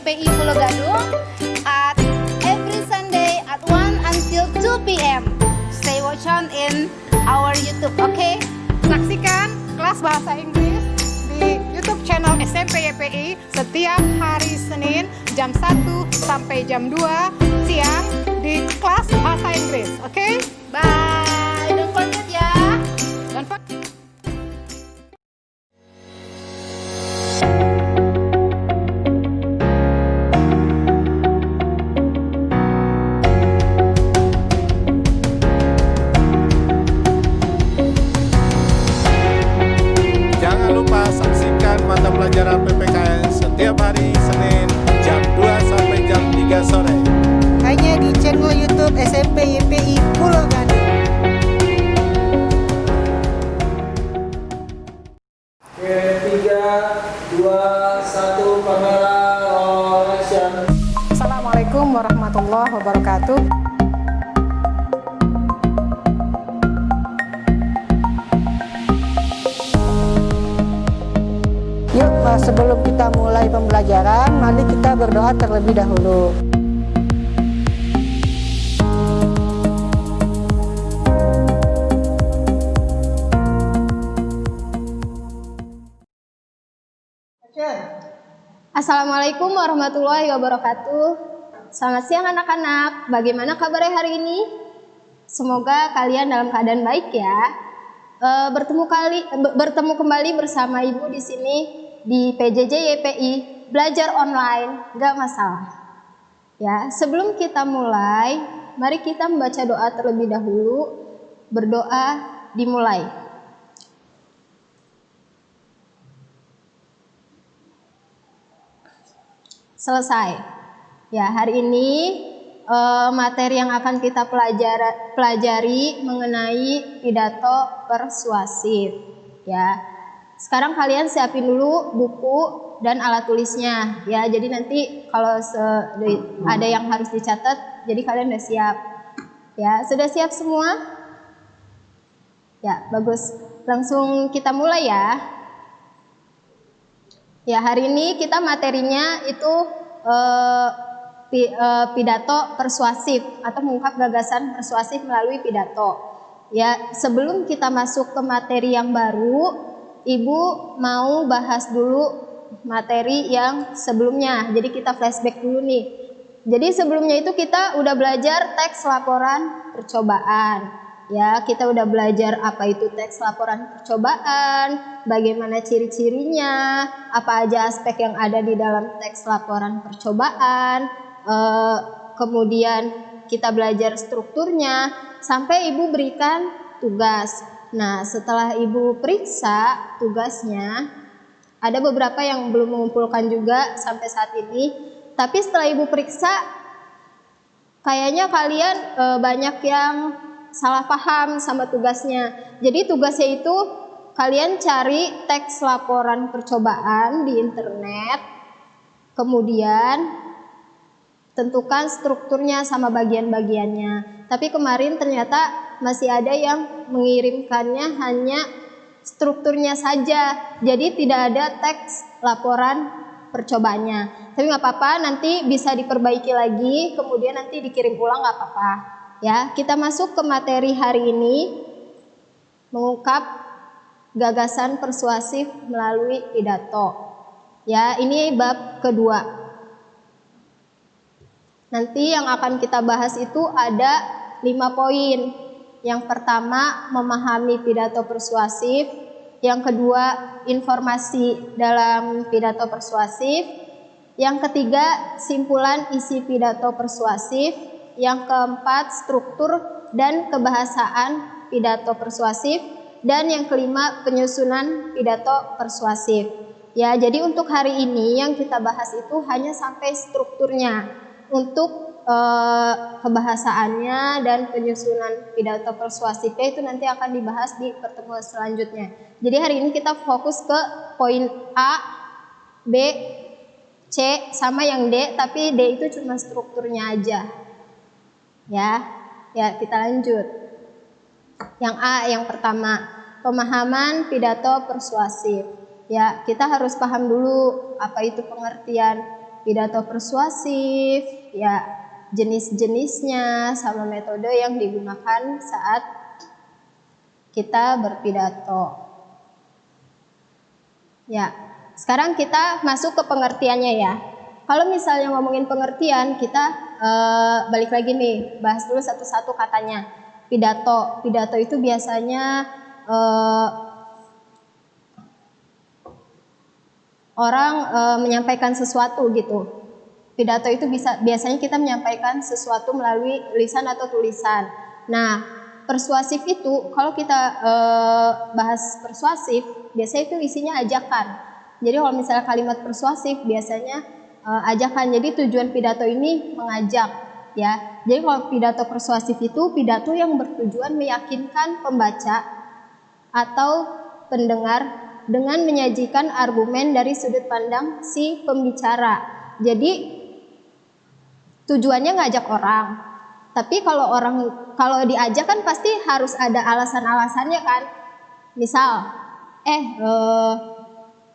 YPI Pulau Gadung at every Sunday at 1 until 2 p.m. Stay watch on in our YouTube, okay? Saksikan kelas bahasa Inggris di YouTube channel SMP YPI setiap hari Senin jam 1 sampai jam 2 siang di kelas bahasa Inggris. Oke? Bye. Don't forget ya. Don't forget. Jangan lupa saksikan mata pelajaran PPKN setiap hari Senin jam 2 sampai jam 3 sore. Hanya di channel YouTube SMP YPI Pulau Gadung. Oke, 3, 2, 1, kamera roll action. Assalamualaikum warahmatullahi wabarakatuh. Yuk, sebelum kita mulai pembelajaran, mari kita berdoa terlebih dahulu. Assalamualaikum warahmatullahi wabarakatuh. Selamat siang anak-anak. Bagaimana kabarnya hari ini? Semoga kalian dalam keadaan baik ya. Bertemu kembali bersama Ibu di sini di PJJ YPI belajar online, gak masalah. Ya, sebelum kita mulai, mari kita membaca doa terlebih dahulu. Berdoa dimulai. Selesai. Ya, hari ini materi yang akan kita pelajari mengenai pidato persuasif. Ya, sekarang kalian siapin dulu buku dan alat tulisnya. Ya, jadi nanti kalau ada yang harus dicatat, jadi kalian udah siap. Ya, sudah siap semua? Ya, bagus. Langsung kita mulai ya. Ya, hari ini kita materinya itu pidato persuasif atau mengungkap gagasan persuasif melalui pidato. Ya, sebelum kita masuk ke materi yang baru, Ibu mau bahas dulu materi yang sebelumnya. Jadi kita flashback dulu nih. Jadi sebelumnya itu kita udah belajar teks laporan percobaan. Ya, kita udah belajar apa itu teks laporan percobaan, bagaimana ciri-cirinya, apa aja aspek yang ada di dalam teks laporan percobaan, kemudian kita belajar strukturnya, sampai Ibu berikan tugas. Nah, setelah Ibu periksa tugasnya, ada beberapa yang belum mengumpulkan juga sampai saat ini, tapi setelah Ibu periksa, kayaknya kalian banyak yang salah paham sama tugasnya. Jadi tugasnya itu kalian cari teks laporan percobaan di internet, kemudian tentukan strukturnya sama bagian-bagiannya. Tapi kemarin ternyata masih ada yang mengirimkannya hanya strukturnya saja, jadi tidak ada teks laporan percobaannya. Tapi nggak apa-apa, nanti bisa diperbaiki lagi, kemudian nanti dikirim ulang, nggak apa-apa. Ya, kita masuk ke materi hari ini, mengungkap gagasan persuasif melalui pidato. Ya, ini bab kedua. Nanti yang akan kita bahas itu ada 5 poin. Yang pertama, memahami pidato persuasif. Yang kedua, informasi dalam pidato persuasif. Yang ketiga, simpulan isi pidato persuasif. Yang keempat, struktur dan kebahasaan pidato persuasif. Dan yang kelima, penyusunan pidato persuasif. Ya, jadi untuk hari ini yang kita bahas itu hanya sampai strukturnya. Untuk kebahasaannya dan penyusunan pidato persuasifnya itu nanti akan dibahas di pertemuan selanjutnya. Jadi hari ini kita fokus ke poin A, B, C, sama yang D, tapi D itu cuma strukturnya aja. Ya, kita lanjut. Yang A, yang pertama, pemahaman pidato persuasif. Ya, kita harus paham dulu apa itu pengertian pidato persuasif, ya jenis-jenisnya sama metode yang digunakan saat kita berpidato. Ya, sekarang kita masuk ke pengertiannya ya. Kalau misalnya ngomongin pengertian, kita balik lagi nih, bahas dulu satu-satu katanya. Pidato, pidato itu biasanya orang menyampaikan sesuatu gitu. Pidato itu biasanya kita menyampaikan sesuatu melalui lisan atau tulisan. Nah, persuasif itu kalau kita bahas persuasif, biasanya itu isinya ajakan. Jadi kalau misalnya kalimat persuasif biasanya ajakan. Jadi tujuan pidato ini mengajak, ya. Jadi kalau pidato persuasif itu pidato yang bertujuan meyakinkan pembaca atau pendengar dengan menyajikan argumen dari sudut pandang si pembicara. Jadi tujuannya ngajak orang. Tapi kalau diajak kan pasti harus ada alasan-alasannya kan. Misal,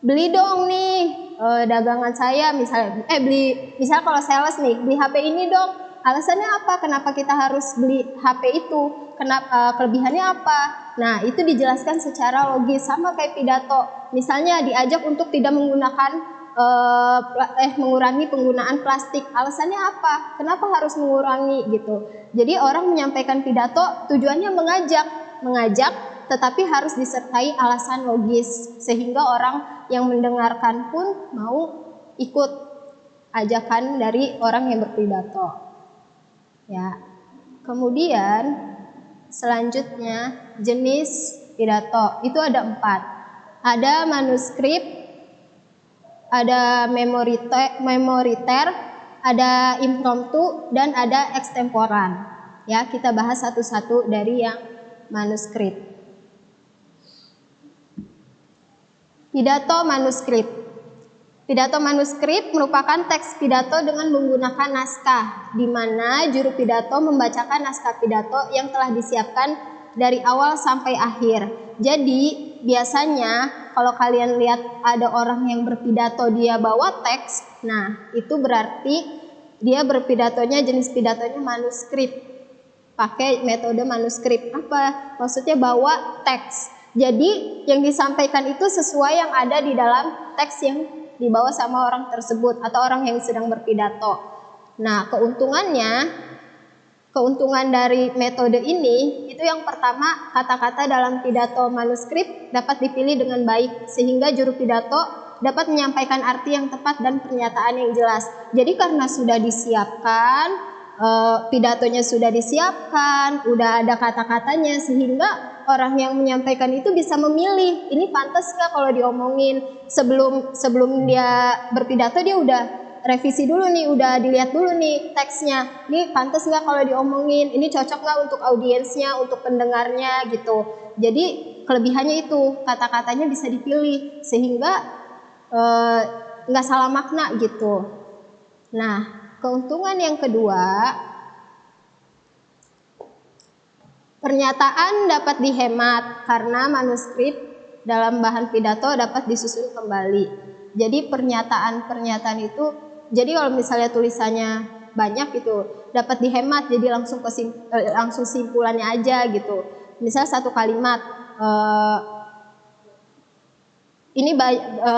beli dong nih dagangan saya, misal kalau sales nih, beli HP ini dong. Alasannya apa? Kenapa kita harus beli HP itu? Kenapa kelebihannya apa? Nah, itu dijelaskan secara logis sama kayak pidato. Misalnya diajak untuk tidak menggunakan mengurangi penggunaan plastik. Alasannya apa? Kenapa harus mengurangi gitu? Jadi orang menyampaikan pidato tujuannya mengajak, tetapi harus disertai alasan logis sehingga orang yang mendengarkan pun mau ikut ajakan dari orang yang berpidato. Ya. Kemudian selanjutnya jenis pidato itu ada 4. Ada manuskrip, ada memoriter, ada impromptu, dan ada extemporan. Ya, kita bahas satu-satu dari yang manuskrip. Pidato manuskrip. Pidato manuskrip merupakan teks pidato dengan menggunakan naskah, di mana juru pidato membacakan naskah pidato yang telah disiapkan dari awal sampai akhir. Jadi biasanya kalau kalian lihat ada orang yang berpidato dia bawa teks, nah itu berarti dia berpidatonya jenis pidatonya manuskrip, pakai metode manuskrip. Apa maksudnya? Bawa teks. Jadi yang disampaikan itu sesuai yang ada di dalam teks yang dibawa sama orang tersebut atau orang yang sedang berpidato. Nah, keuntungan dari metode ini itu yang pertama, kata-kata dalam pidato manuskrip dapat dipilih dengan baik sehingga juru pidato dapat menyampaikan arti yang tepat dan pernyataan yang jelas. Jadi karena sudah disiapkan, pidatonya sudah disiapkan, udah ada kata-katanya sehingga orang yang menyampaikan itu bisa memilih ini pantas nggak kalau diomongin. Sebelum dia berpidato dia udah revisi dulu nih, udah dilihat dulu nih teksnya, ini pantas nggak kalau diomongin, ini cocok nggak untuk audiensnya, untuk pendengarnya gitu. Jadi kelebihannya itu kata-katanya bisa dipilih sehingga nggak salah makna gitu. Nah, keuntungan yang kedua, pernyataan dapat dihemat karena manuskrip dalam bahan pidato dapat disusun kembali. Jadi pernyataan itu, jadi kalau misalnya tulisannya banyak gitu, dapat dihemat, jadi langsung simpulannya aja gitu. Misal satu kalimat, ini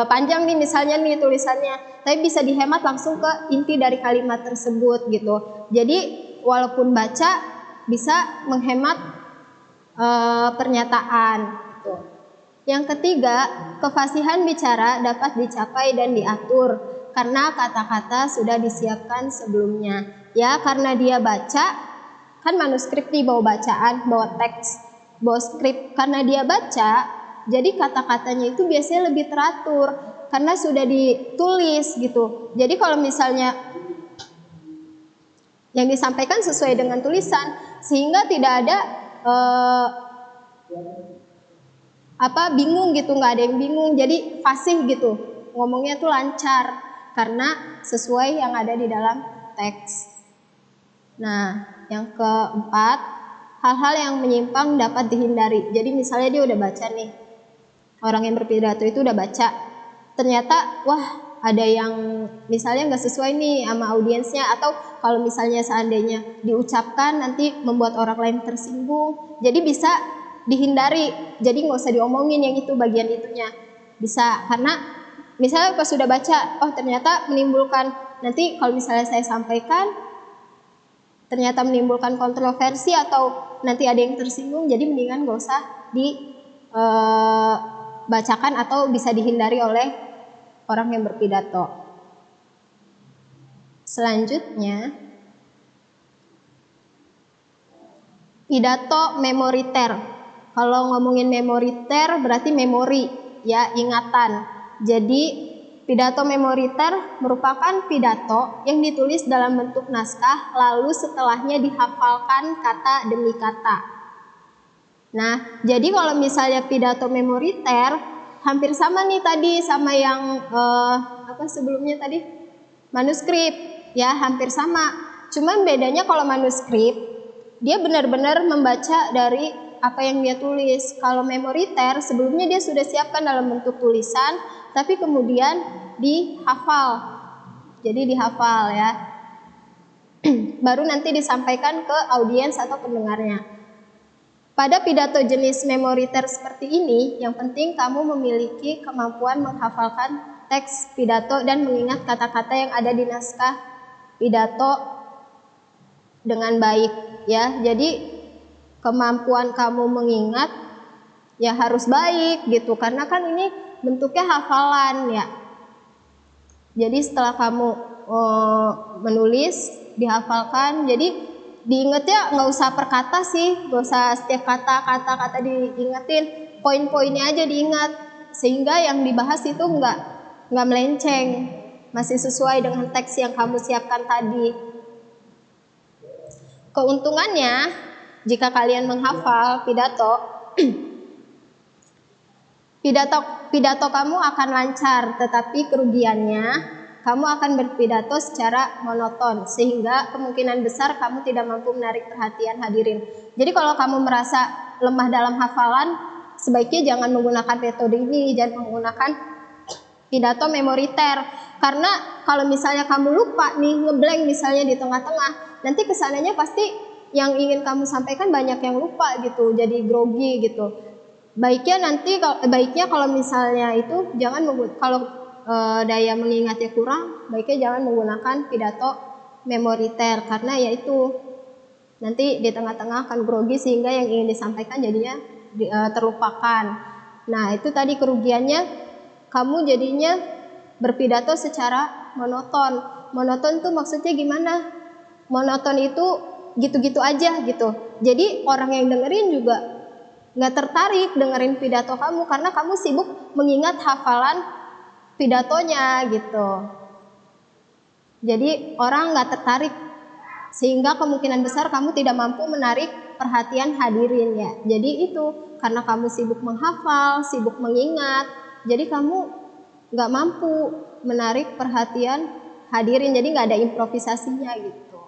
panjang nih misalnya nih tulisannya, tapi bisa dihemat langsung ke inti dari kalimat tersebut gitu. Jadi walaupun baca bisa menghemat pernyataan gitu. Yang ketiga, kefasihan bicara dapat dicapai dan diatur karena kata-kata sudah disiapkan sebelumnya. Ya, karena dia baca, kan manuskrip nih bawa bacaan, bawa teks, bawa skrip. Karena dia baca, jadi kata-katanya itu biasanya lebih teratur karena sudah ditulis gitu. Jadi kalau misalnya yang disampaikan sesuai dengan tulisan, sehingga tidak ada bingung gitu, nggak ada yang bingung, jadi fasih gitu, ngomongnya tuh lancar karena sesuai yang ada di dalam teks. Nah, yang keempat, hal-hal yang menyimpang dapat dihindari. Jadi misalnya dia udah baca nih, orang yang berpidato itu udah baca, ternyata wah ada yang misalnya nggak sesuai nih sama audiensnya, atau kalau misalnya seandainya diucapkan nanti membuat orang lain tersinggung, jadi bisa dihindari, jadi nggak usah diomongin yang itu bagian itunya, bisa. Karena misalnya pas sudah baca, oh ternyata menimbulkan, nanti kalau misalnya saya sampaikan ternyata menimbulkan kontroversi atau nanti ada yang tersinggung, jadi mendingan nggak usah dibacakan atau bisa dihindari oleh orang yang berpidato. Selanjutnya, pidato memoriter. Kalau ngomongin memoriter berarti memori, ya, ingatan. Jadi pidato memoriter merupakan pidato yang ditulis dalam bentuk naskah lalu setelahnya dihafalkan kata demi kata. Nah, jadi kalau misalnya pidato memoriter hampir sama nih tadi sama yang sebelumnya tadi, manuskrip, ya, hampir sama. Cuman bedanya kalau manuskrip dia benar-benar membaca dari apa yang dia tulis. Kalau memoriter sebelumnya dia sudah siapkan dalam bentuk tulisan, tapi kemudian dihafal. Jadi dihafal, ya. Baru nanti disampaikan ke audiens atau pendengarnya. Pada pidato jenis memoriter seperti ini, yang penting kamu memiliki kemampuan menghafalkan teks pidato dan mengingat kata-kata yang ada di naskah pidato dengan baik, ya. Jadi kemampuan kamu mengingat ya harus baik gitu, karena kan ini bentuknya hafalan, ya. Jadi setelah kamu menulis, dihafalkan, jadi diingetnya nggak usah per kata sih, nggak usah setiap kata-kata diingetin, poin-poinnya aja diingat, sehingga yang dibahas itu nggak melenceng, masih sesuai dengan teks yang kamu siapkan tadi. Keuntungannya, jika kalian menghafal pidato, pidato kamu akan lancar, tetapi kerugiannya kamu akan berpidato secara monoton, sehingga kemungkinan besar kamu tidak mampu menarik perhatian hadirin. Jadi kalau kamu merasa lemah dalam hafalan, sebaiknya jangan menggunakan metode ini, jangan menggunakan pidato memoriter. Karena kalau misalnya kamu lupa nih, ngeblank misalnya di tengah-tengah, nanti kesananya pasti yang ingin kamu sampaikan banyak yang lupa gitu, jadi grogi gitu. Baiknya kalau misalnya itu jangan kalau daya mengingatnya kurang, baiknya jangan menggunakan pidato memoriter, karena yaitu nanti di tengah-tengah akan grogi sehingga yang ingin disampaikan jadinya terlupakan. Nah, itu tadi kerugiannya, kamu jadinya berpidato secara monoton. Monoton tuh maksudnya gimana? Monoton itu gitu-gitu aja gitu. Jadi orang yang dengerin juga nggak tertarik dengerin pidato kamu karena kamu sibuk mengingat hafalan pidatonya gitu. Jadi orang nggak tertarik, sehingga kemungkinan besar kamu tidak mampu menarik perhatian hadirin, ya. Jadi itu karena kamu sibuk menghafal, sibuk mengingat, jadi kamu nggak mampu menarik perhatian hadirin, jadi nggak ada improvisasinya gitu.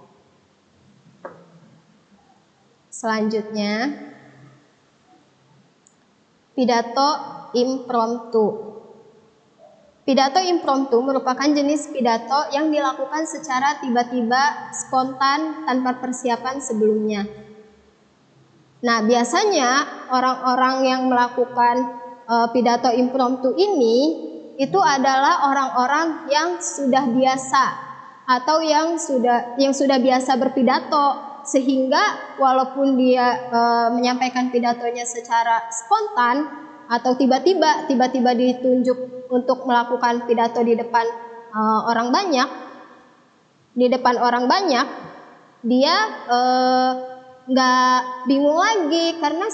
Selanjutnya, pidato impromptu. Pidato impromptu merupakan jenis pidato yang dilakukan secara tiba-tiba, spontan, tanpa persiapan sebelumnya. Nah, biasanya orang-orang yang melakukan pidato impromptu ini itu adalah orang-orang yang sudah biasa atau yang sudah biasa berpidato, sehingga walaupun dia menyampaikan pidatonya secara spontan atau tiba-tiba ditunjuk untuk melakukan pidato di depan orang banyak, dia nggak bingung lagi karena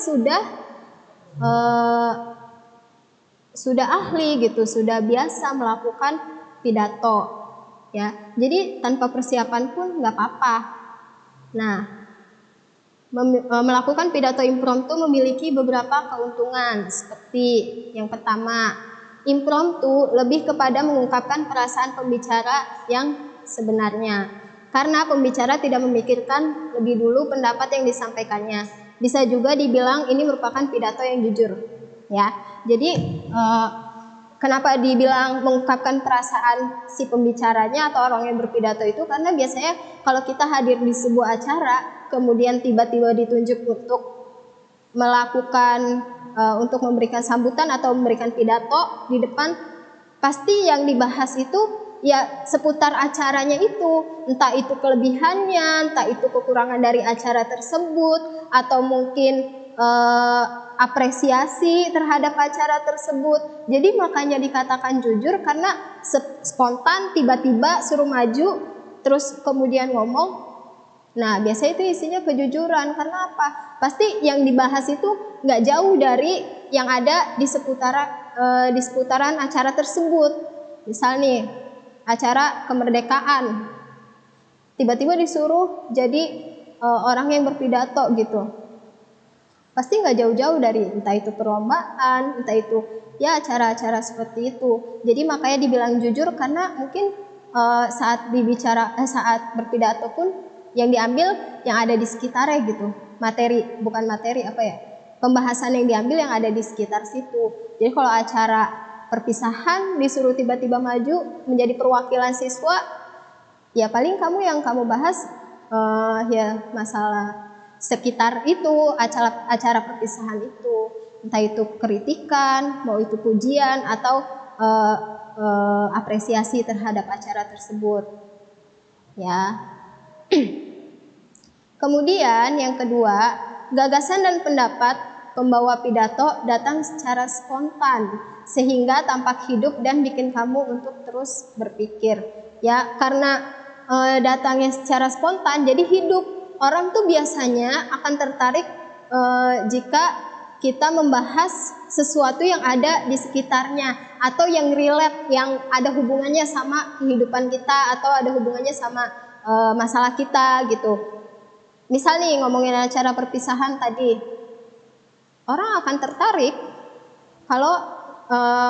sudah ahli gitu, sudah biasa melakukan pidato, ya. Jadi tanpa persiapan pun nggak apa-apa. Nah, melakukan pidato impromptu memiliki beberapa keuntungan, seperti yang pertama, impromptu lebih kepada mengungkapkan perasaan pembicara yang sebenarnya, karena pembicara tidak memikirkan lebih dulu pendapat yang disampaikannya. Bisa juga dibilang ini merupakan pidato yang jujur, ya. Jadi Kenapa dibilang mengungkapkan perasaan si pembicaranya atau orang yang berpidato itu? Karena biasanya kalau kita hadir di sebuah acara, kemudian tiba-tiba ditunjuk untuk melakukan, untuk memberikan sambutan atau memberikan pidato di depan, pasti yang dibahas itu ya seputar acaranya itu. Entah itu kelebihannya, entah itu kekurangan dari acara tersebut, atau mungkin apresiasi terhadap acara tersebut. Jadi makanya dikatakan jujur karena spontan tiba-tiba suruh maju terus kemudian ngomong. Nah biasanya itu isinya kejujuran. Karena apa? Pasti yang dibahas itu nggak jauh dari yang ada di seputaran acara tersebut. Misal nih acara kemerdekaan, tiba-tiba disuruh jadi orang yang berpidato gitu. Pasti nggak jauh-jauh dari entah itu perlombaan, entah itu ya acara-acara seperti itu. Jadi makanya dibilang jujur karena mungkin saat berpidato pun yang diambil yang ada di sekitarnya gitu. Pembahasan yang diambil yang ada di sekitar situ. Jadi kalau acara perpisahan disuruh tiba-tiba maju menjadi perwakilan siswa, ya paling yang kamu bahas ya masalah sekitar itu, acara perpisahan itu, entah itu kritikan, mau itu pujian atau apresiasi terhadap acara tersebut, ya. Kemudian yang kedua, gagasan dan pendapat pembawa pidato datang secara spontan sehingga tampak hidup dan bikin kamu untuk terus berpikir, ya. Karena datangnya secara spontan, jadi hidup. Orang tuh biasanya akan tertarik jika kita membahas sesuatu yang ada di sekitarnya atau yang relate, yang ada hubungannya sama kehidupan kita atau ada hubungannya sama masalah kita gitu. Misal nih ngomongin acara perpisahan tadi, orang akan tertarik kalau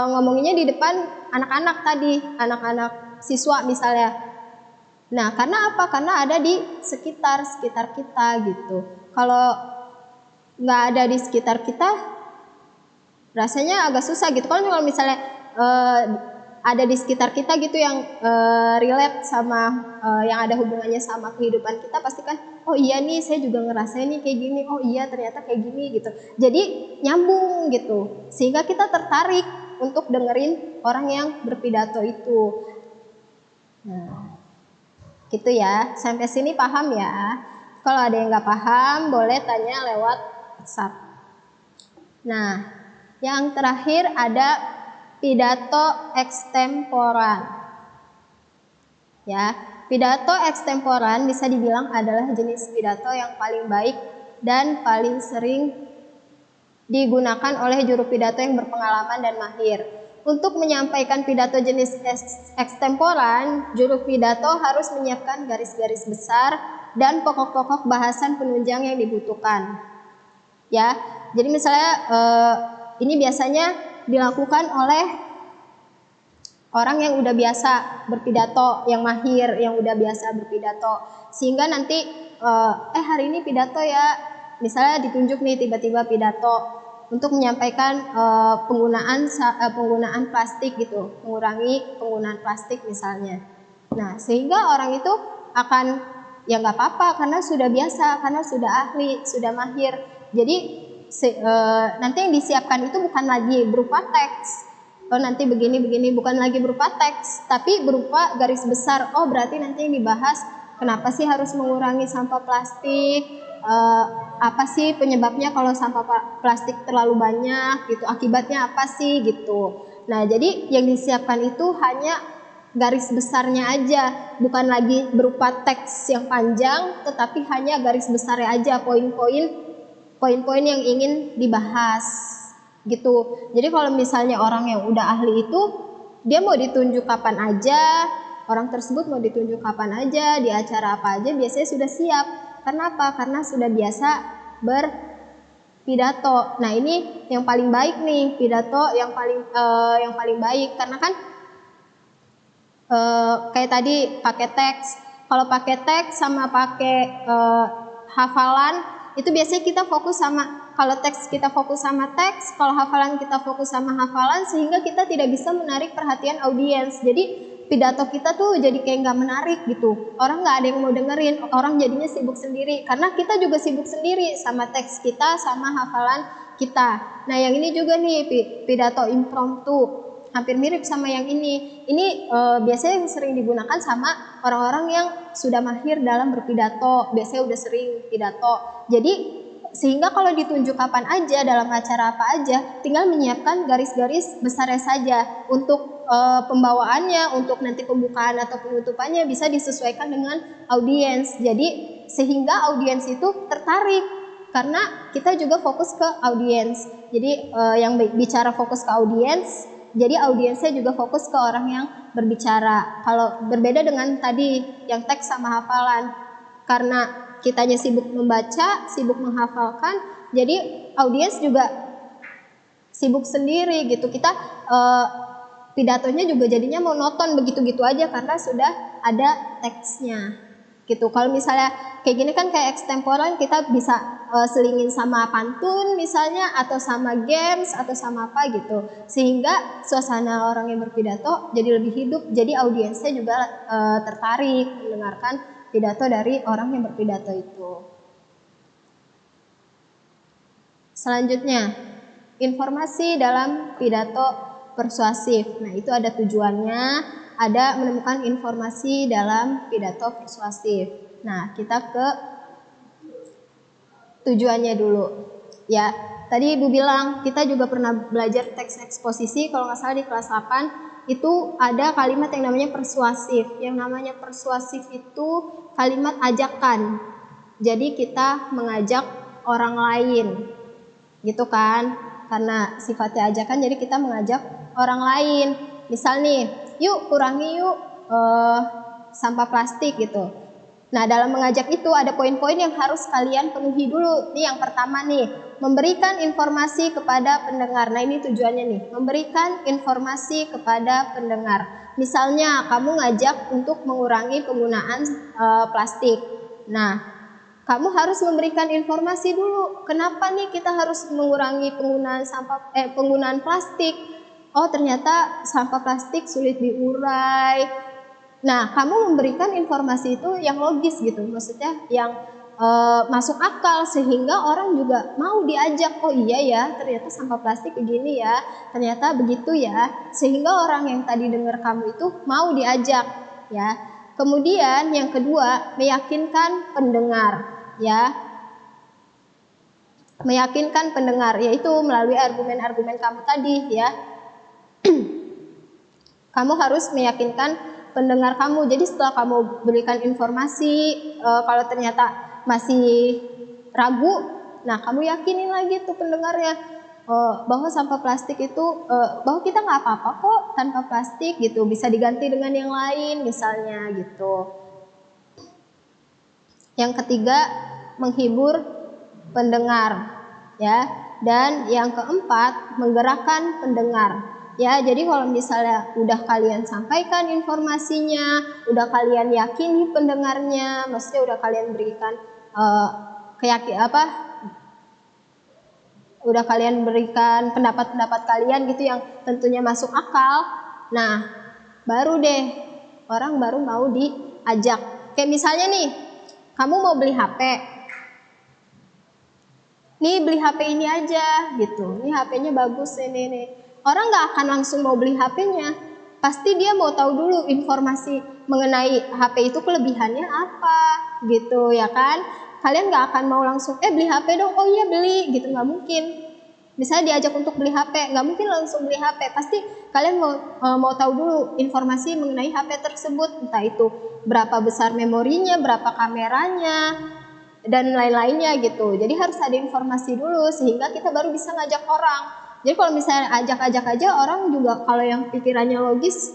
ngomonginnya di depan anak-anak tadi, anak-anak siswa misalnya. Nah, karena apa? Karena ada di sekitar kita gitu. Kalau nggak ada di sekitar kita, rasanya agak susah gitu. Kalau misalnya ada di sekitar kita gitu yang relate sama yang ada hubungannya sama kehidupan kita, pasti kan, oh iya nih saya juga ngerasain nih kayak gini, oh iya ternyata kayak gini gitu. Jadi nyambung gitu, sehingga kita tertarik untuk dengerin orang yang berpidato itu. Nah, gitu ya, sampai sini paham ya. Kalau ada yang nggak paham boleh tanya lewat WhatsApp. Nah, yang terakhir ada pidato ekstemporan. Ya, pidato ekstemporan bisa dibilang adalah jenis pidato yang paling baik dan paling sering digunakan oleh juru pidato yang berpengalaman dan mahir. Untuk menyampaikan pidato jenis ekstemporan, juru pidato harus menyiapkan garis-garis besar dan pokok-pokok bahasan penunjang yang dibutuhkan. Ya, jadi misalnya ini biasanya dilakukan oleh orang yang udah biasa berpidato, yang mahir, yang udah biasa berpidato, sehingga nanti hari ini pidato ya, misalnya ditunjuk nih tiba-tiba pidato untuk menyampaikan penggunaan plastik gitu, mengurangi penggunaan plastik misalnya. Nah, sehingga orang itu akan ya nggak apa-apa karena sudah biasa, karena sudah ahli, sudah mahir. Jadi nanti yang disiapkan itu bukan lagi berupa teks. Oh nanti begini bukan lagi berupa teks, tapi berupa garis besar. Oh berarti nanti yang dibahas kenapa sih harus mengurangi sampah plastik? Apa sih penyebabnya kalau sampah plastik terlalu banyak gitu, akibatnya apa sih gitu. Nah jadi yang disiapkan itu hanya garis besarnya aja, bukan lagi berupa teks yang panjang, tetapi hanya garis besarnya aja, poin-poin yang ingin dibahas gitu. Jadi kalau misalnya orang yang udah ahli itu, dia mau ditunjuk kapan aja, orang tersebut mau ditunjuk kapan aja, di acara apa aja, biasanya sudah siap. Karena apa? Karena sudah biasa berpidato. Nah ini yang paling baik nih, pidato yang paling baik, karena kan kayak tadi pakai teks. Kalau pakai teks sama pakai hafalan, itu biasanya kita fokus sama kalau teks kita fokus sama teks, kalau hafalan kita fokus sama hafalan, sehingga kita tidak bisa menarik perhatian audiens. Jadi pidato kita tuh jadi kayak nggak menarik gitu. Orang nggak ada yang mau dengerin, orang jadinya sibuk sendiri. Karena kita juga sibuk sendiri sama teks kita, sama hafalan kita. Nah yang ini juga nih pidato impromptu. Hampir mirip sama yang ini. Ini biasanya yang sering digunakan sama orang-orang yang sudah mahir dalam berpidato. Biasanya udah sering pidato. Jadi sehingga kalau ditunjuk kapan aja, dalam acara apa aja, tinggal menyiapkan garis-garis besarnya saja. Untuk pembawaannya, untuk nanti pembukaan atau penutupannya bisa disesuaikan dengan audiens. Jadi sehingga audiens itu tertarik. Karena kita juga fokus ke audiens. Jadi yang bicara fokus ke audiens, jadi audiensnya juga fokus ke orang yang berbicara. Kalau berbeda dengan tadi yang teks sama hafalan, karena kitanya sibuk membaca, sibuk menghafalkan, jadi audiens juga sibuk sendiri gitu. Kita pidatonya juga jadinya monoton begitu-gitu aja karena sudah ada teksnya gitu. Kalau misalnya kayak gini kan kayak extemporan, kita bisa selingin sama pantun misalnya, atau sama games, atau sama apa gitu, sehingga suasana orang yang berpidato jadi lebih hidup, jadi audiensnya juga tertarik mendengarkan pidato dari orang yang berpidato itu. Selanjutnya, informasi dalam pidato persuasif. Nah, itu ada tujuannya, ada menemukan informasi dalam pidato persuasif. Nah, kita ke tujuannya dulu. Ya, tadi Ibu bilang kita juga pernah belajar teks eksposisi, kalau nggak salah di kelas 8, itu ada kalimat yang namanya persuasif. Yang namanya persuasif itu kalimat ajakan. Jadi kita mengajak orang lain, gitu kan? Karena sifatnya ajakan, jadi kita mengajak orang lain. Misal nih, yuk kurangi yuk sampah plastik gitu. Nah, dalam mengajak itu ada poin-poin yang harus kalian penuhi dulu. Nih yang pertama nih, memberikan informasi kepada pendengar. Nah, ini tujuannya nih, memberikan informasi kepada pendengar. Misalnya kamu ngajak untuk mengurangi penggunaan plastik. Nah, kamu harus memberikan informasi dulu. Kenapa nih kita harus mengurangi penggunaan plastik? Oh, ternyata sampah plastik sulit diurai. Nah, kamu memberikan informasi itu yang logis gitu, maksudnya yang masuk akal, sehingga orang juga mau diajak. Oh iya ya, ternyata sampah plastik begini ya, ternyata begitu ya, sehingga orang yang tadi dengar kamu itu mau diajak ya. Kemudian yang kedua, meyakinkan pendengar ya. Meyakinkan pendengar yaitu melalui argumen-argumen kamu tadi ya. Kamu harus meyakinkan pendengar kamu. Jadi setelah kamu berikan informasi, kalau ternyata masih ragu, nah kamu yakinin lagi tuh pendengarnya bahwa sampah plastik itu, bahwa kita nggak apa-apa kok tanpa plastik gitu, bisa diganti dengan yang lain misalnya gitu. Yang ketiga, menghibur pendengar ya. Dan yang keempat, menggerakkan pendengar. Ya, jadi kalau misalnya udah kalian sampaikan informasinya, udah kalian yakini pendengarnya, maksudnya udah kalian berikan udah kalian berikan pendapat-pendapat kalian gitu yang tentunya masuk akal. Nah, baru deh orang baru mau diajak. Kayak misalnya nih, kamu mau beli HP. Nih beli HP ini aja gitu. Ini HP-nya bagus ini nih. Orang nggak akan langsung mau beli HP-nya, pasti dia mau tahu dulu informasi mengenai HP itu kelebihannya apa, gitu ya kan? Kalian nggak akan mau langsung, beli HP dong, oh iya beli, gitu, nggak mungkin. Misalnya diajak untuk beli HP, nggak mungkin langsung beli HP, pasti kalian mau tahu dulu informasi mengenai HP tersebut, entah itu berapa besar memorinya, berapa kameranya, dan lain-lainnya gitu. Jadi harus ada informasi dulu sehingga kita baru bisa ngajak orang. Jadi kalau misalnya ajak-ajak aja, orang juga kalau yang pikirannya logis,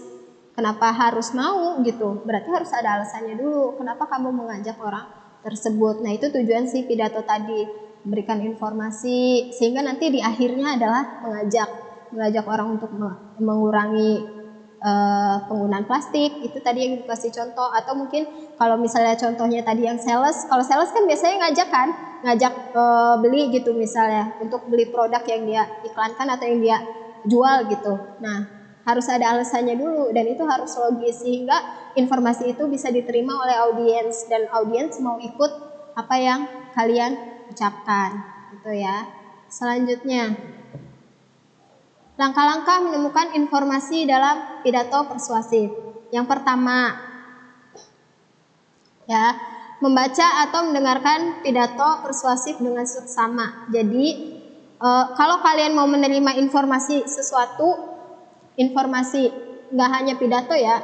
kenapa harus mau gitu? Berarti harus ada alasannya dulu, kenapa kamu mengajak orang tersebut. Nah, itu tujuan si pidato tadi, memberikan informasi, sehingga nanti di akhirnya adalah mengajak orang untuk mengurangi penggunaan plastik, itu tadi yang dikasih contoh. Atau mungkin kalau misalnya contohnya tadi yang sales, kalau sales kan biasanya ngajak beli gitu misalnya, untuk beli produk yang dia iklankan atau yang dia jual gitu. Nah, harus ada alasannya dulu dan itu harus logis sehingga informasi itu bisa diterima oleh audiens dan audiens mau ikut apa yang kalian ucapkan gitu ya. Selanjutnya, langkah-langkah menemukan informasi dalam pidato persuasif. Yang pertama, ya, membaca atau mendengarkan pidato persuasif dengan seksama. Jadi, kalau kalian mau menerima informasi sesuatu, informasi nggak hanya pidato ya,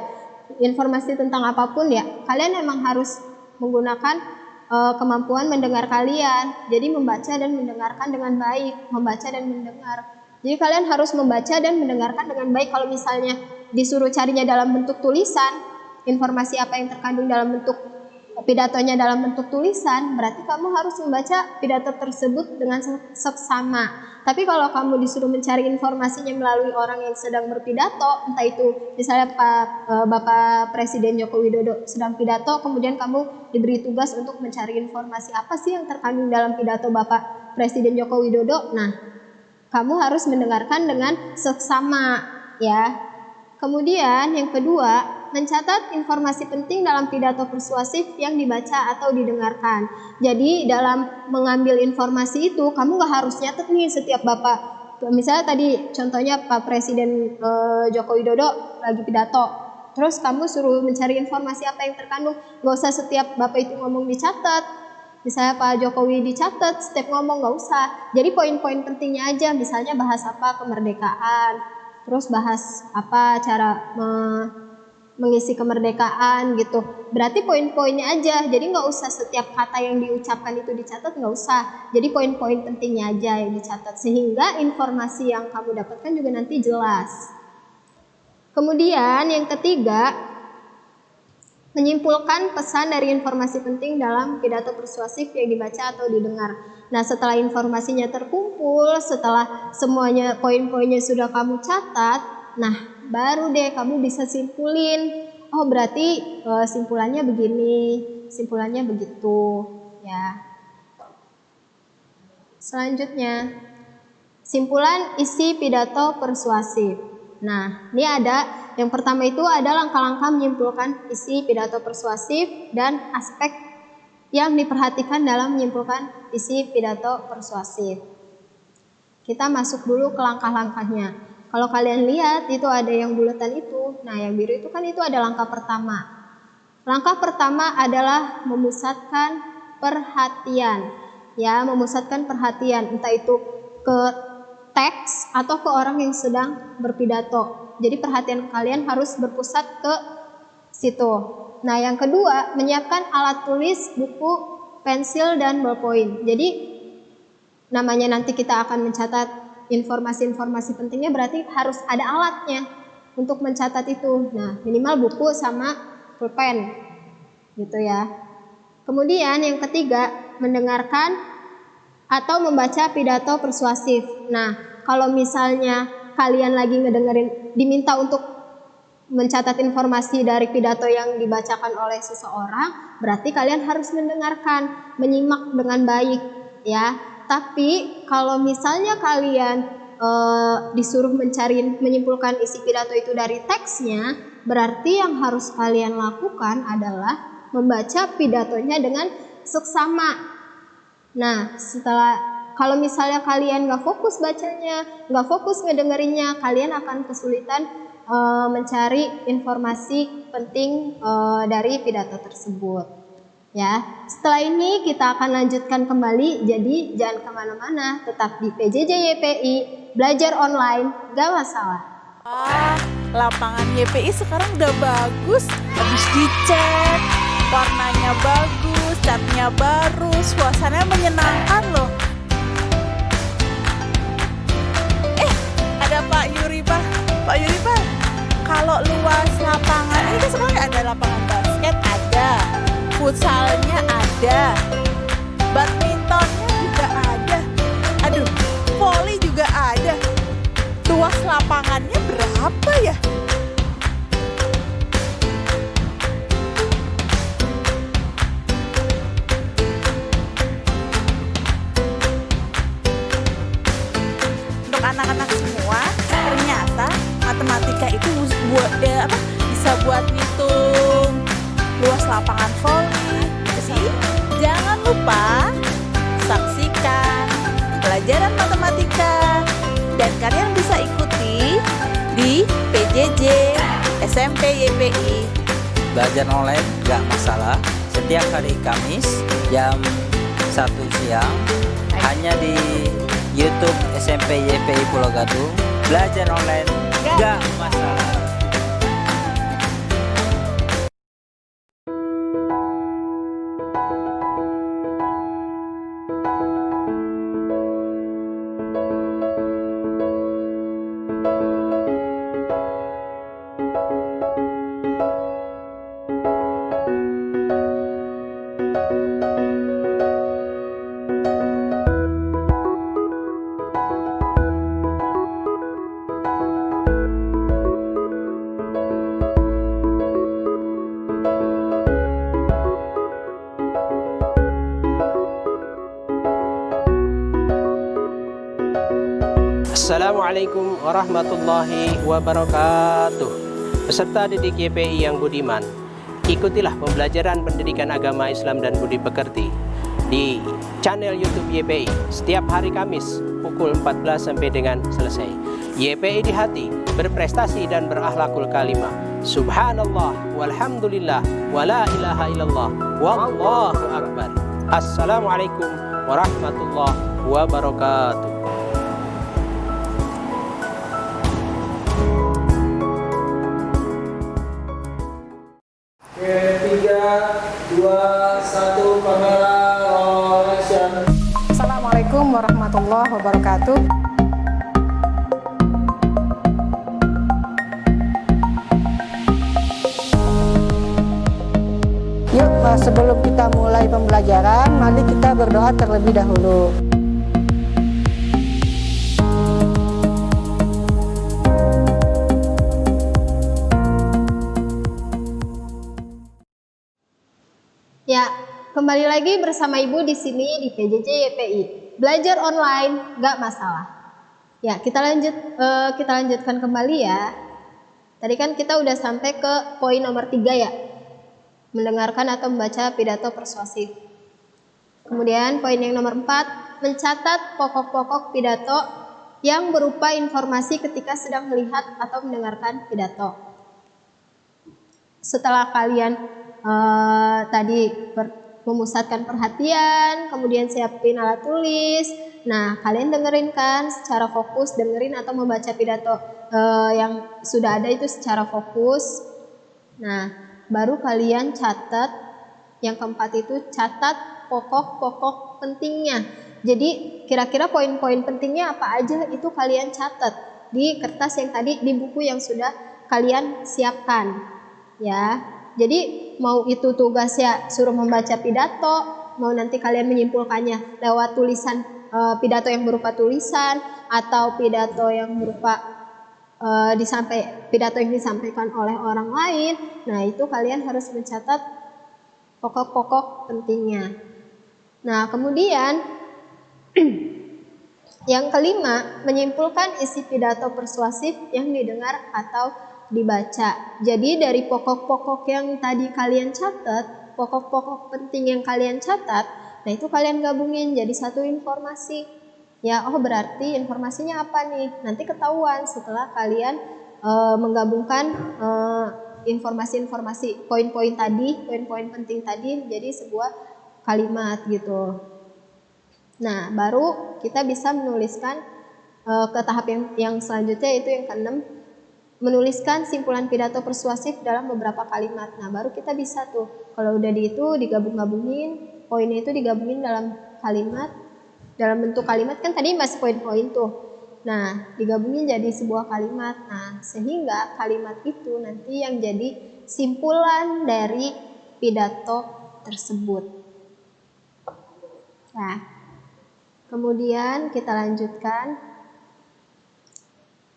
informasi tentang apapun ya, kalian memang harus menggunakan kemampuan mendengar kalian. Jadi membaca dan mendengarkan dengan baik, membaca dan mendengar. Jadi kalian harus membaca dan mendengarkan dengan baik. Kalau misalnya disuruh carinya dalam bentuk tulisan, informasi apa yang terkandung dalam bentuk pidatonya dalam bentuk tulisan, berarti kamu harus membaca pidato tersebut dengan seksama. Tapi kalau kamu disuruh mencari informasinya melalui orang yang sedang berpidato, entah itu misalnya Bapak Presiden Joko Widodo sedang pidato, kemudian kamu diberi tugas untuk mencari informasi apa sih yang terkandung dalam pidato Bapak Presiden Joko Widodo. Nah, kamu harus mendengarkan dengan seksama ya. Kemudian yang kedua, mencatat informasi penting dalam pidato persuasif yang dibaca atau didengarkan. Jadi dalam mengambil informasi itu, kamu gak harus nyatet nih setiap Bapak. Misalnya tadi contohnya Pak Presiden Joko Widodo lagi pidato, terus kamu suruh mencari informasi apa yang terkandung. Gak usah setiap Bapak itu ngomong dicatat. Misalnya Pak Jokowi dicatat, setiap ngomong gak usah. Jadi poin-poin pentingnya aja, misalnya bahas apa kemerdekaan, terus bahas apa cara mengisi kemerdekaan gitu. Berarti poin-poinnya aja, jadi nggak usah setiap kata yang diucapkan itu dicatat, nggak usah. Jadi poin-poin pentingnya aja yang dicatat, sehingga informasi yang kamu dapatkan juga nanti jelas. Kemudian yang ketiga, menyimpulkan pesan dari informasi penting dalam pidato persuasif yang dibaca atau didengar. Nah, setelah informasinya terkumpul, setelah semuanya poin-poinnya sudah kamu catat, nah baru deh kamu bisa simpulin. Oh, berarti simpulannya begini, simpulannya begitu, ya. Selanjutnya, simpulan isi pidato persuasif. Nah, ini ada yang pertama itu ada langkah-langkah menyimpulkan isi pidato persuasif dan aspek yang diperhatikan dalam menyimpulkan isi pidato persuasif. Kita masuk dulu ke langkah-langkahnya. Kalau kalian lihat itu ada yang buletan itu. Nah, yang biru itu kan itu ada langkah pertama. Langkah pertama adalah memusatkan perhatian. Ya, memusatkan perhatian entah itu ke teks atau ke orang yang sedang berpidato. Jadi perhatian kalian harus berpusat ke situ. Nah, yang kedua, menyiapkan alat tulis, buku, pensil, dan ballpoint. Jadi namanya nanti kita akan mencatat informasi-informasi pentingnya, berarti harus ada alatnya untuk mencatat itu. Nah, minimal buku sama pulpen gitu ya. Kemudian yang ketiga, mendengarkan atau membaca pidato persuasif. Nah, kalau misalnya kalian lagi ngedengerin, diminta untuk mencatat informasi dari pidato yang dibacakan oleh seseorang, berarti kalian harus mendengarkan, menyimak dengan baik ya. Tapi kalau misalnya kalian disuruh menyimpulkan isi pidato itu dari teksnya, berarti yang harus kalian lakukan adalah membaca pidatonya dengan seksama. Nah, kalau misalnya kalian gak fokus bacanya, gak fokus ngedengerinnya, kalian akan kesulitan mencari informasi penting dari pidato tersebut. Ya, setelah ini kita akan lanjutkan kembali, jadi jangan kemana-mana, tetap di PJJ YPI, belajar online, gak masalah. Wah, lapangan YPI sekarang udah bagus, habis dicek, warnanya bagus, catnya baru, suasananya menyenangkan loh. Ada Pak Yuri Pak. Pak Yuri Pak, kalau luas lapangan ini kan sekarang ada lapangan basket, ada futsalnya, ada badmintonnya juga ada, aduh, volley juga ada. Luas lapangannya berapa ya? matematika itu bisa buat ngitung luas lapangan voli. Jadi jangan lupa saksikan pelajaran matematika dan kalian bisa ikuti di PJJ SMP YPI. Belajar online gak masalah, setiap hari Kamis jam 1 siang hanya di YouTube SMP YPI Pulau Gadung. Belajar online gak masalah. Assalamualaikum warahmatullahi wabarakatuh. Peserta didik YPI yang budiman, ikutilah pembelajaran pendidikan agama Islam dan budi pekerti di channel YouTube YPI setiap hari Kamis pukul 14 sampai dengan selesai. YPI di hati, berprestasi dan berakhlakul kalimah. Subhanallah walhamdulillah wala ilaha illallah wallahu akbar. Assalamualaikum warahmatullahi wabarakatuh. Oke, 3, 2, 1, kamera roll action. Assalamualaikum warahmatullahi wabarakatuh. Yuk, sebelum kita mulai pembelajaran, mari kita berdoa terlebih dahulu. Ya, kembali lagi bersama Ibu di sini di PJJ YPI. Belajar online nggak masalah. Ya, kita lanjutkan kembali ya. Tadi kan kita udah sampai ke poin nomor 3 ya. Mendengarkan atau membaca pidato persuasif. Kemudian poin yang nomor 4, mencatat pokok-pokok pidato yang berupa informasi ketika sedang melihat atau mendengarkan pidato. Setelah kalian tadi memusatkan perhatian, kemudian siapin alat tulis. Nah, kalian dengerin kan secara fokus, dengerin atau membaca pidato yang sudah ada itu secara fokus. Nah, baru kalian catat. Yang keempat itu catat pokok-pokok pentingnya. Jadi kira-kira poin-poin pentingnya apa aja itu kalian catat di kertas yang tadi, di buku yang sudah kalian siapkan ya. Jadi mau itu tugasnya suruh membaca pidato, mau nanti kalian menyimpulkannya lewat tulisan pidato yang berupa tulisan atau pidato yang berupa pidato yang disampaikan oleh orang lain. Nah, itu kalian harus mencatat pokok-pokok pentingnya. Nah, kemudian yang kelima, menyimpulkan isi pidato persuasif yang didengar atau dibaca. Jadi dari pokok-pokok yang tadi kalian catat, pokok-pokok penting yang kalian catat, nah itu kalian gabungin jadi satu informasi. Ya, oh berarti informasinya apa nih? Nanti ketahuan setelah kalian menggabungkan informasi-informasi, poin-poin tadi, poin-poin penting tadi menjadi sebuah kalimat gitu. Nah, baru kita bisa menuliskan ke tahap yang selanjutnya, yaitu yang ke-6, menuliskan simpulan pidato persuasif dalam beberapa kalimat. Nah, baru kita bisa tuh, kalau udah digabung-gabungin, poinnya itu digabungin dalam kalimat, dalam bentuk kalimat, kan tadi masih poin-poin tuh. Nah, digabungin jadi sebuah kalimat. Nah, sehingga kalimat itu nanti yang jadi simpulan dari pidato tersebut. Nah, kemudian kita lanjutkan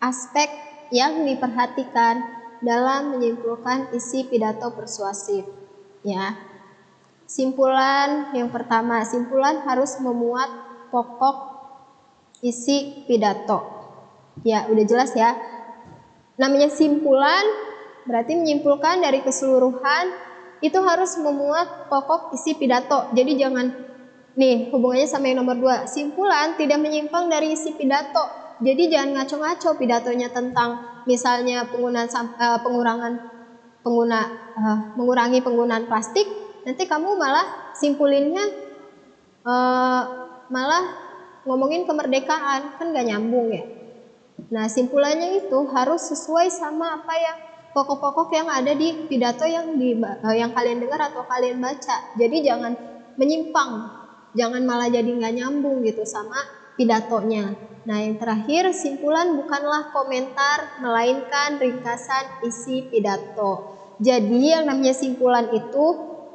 aspek yang diperhatikan dalam menyimpulkan isi pidato persuasif. Ya, simpulan yang pertama, simpulan harus memuat pokok isi pidato. Ya, udah jelas ya. namanya simpulan berarti menyimpulkan dari keseluruhan, itu harus memuat pokok isi pidato. Jadi jangan, nih hubungannya sama yang nomor 2, simpulan tidak menyimpang dari isi pidato. Jadi jangan ngaco-ngaco pidatonya tentang misalnya mengurangi penggunaan plastik, nanti kamu malah simpulinnya malah ngomongin kemerdekaan, kan gak nyambung ya. Nah simpulannya itu harus sesuai sama apa yang pokok-pokok yang ada di pidato yang kalian dengar atau kalian baca. Jadi jangan menyimpang, jangan malah jadi nggak nyambung gitu sama pidatonya. Nah yang terakhir, simpulan bukanlah komentar melainkan ringkasan isi pidato. Jadi yang namanya simpulan itu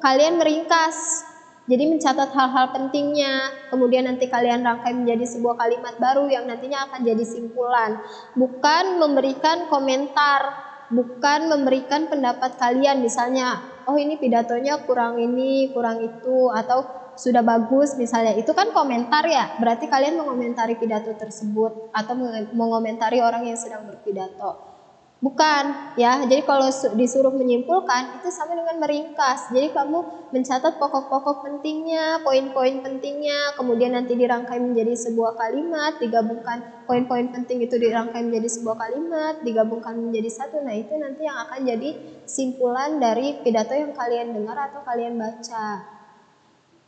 kalian meringkas, jadi mencatat hal-hal pentingnya, kemudian nanti kalian rangkai menjadi sebuah kalimat baru yang nantinya akan jadi simpulan. Bukan memberikan komentar, bukan memberikan pendapat kalian, misalnya oh ini pidatonya kurang ini, kurang itu, atau sudah bagus misalnya, itu kan komentar ya, berarti kalian mengomentari pidato tersebut atau mengomentari orang yang sedang berpidato. Bukan ya, jadi kalau disuruh menyimpulkan itu sama dengan meringkas. Jadi kamu mencatat pokok-pokok pentingnya, poin-poin pentingnya, kemudian nanti dirangkai menjadi sebuah kalimat, digabungkan poin-poin penting itu dirangkai menjadi sebuah kalimat, digabungkan menjadi satu. Nah itu nanti yang akan jadi simpulan dari pidato yang kalian dengar atau kalian baca.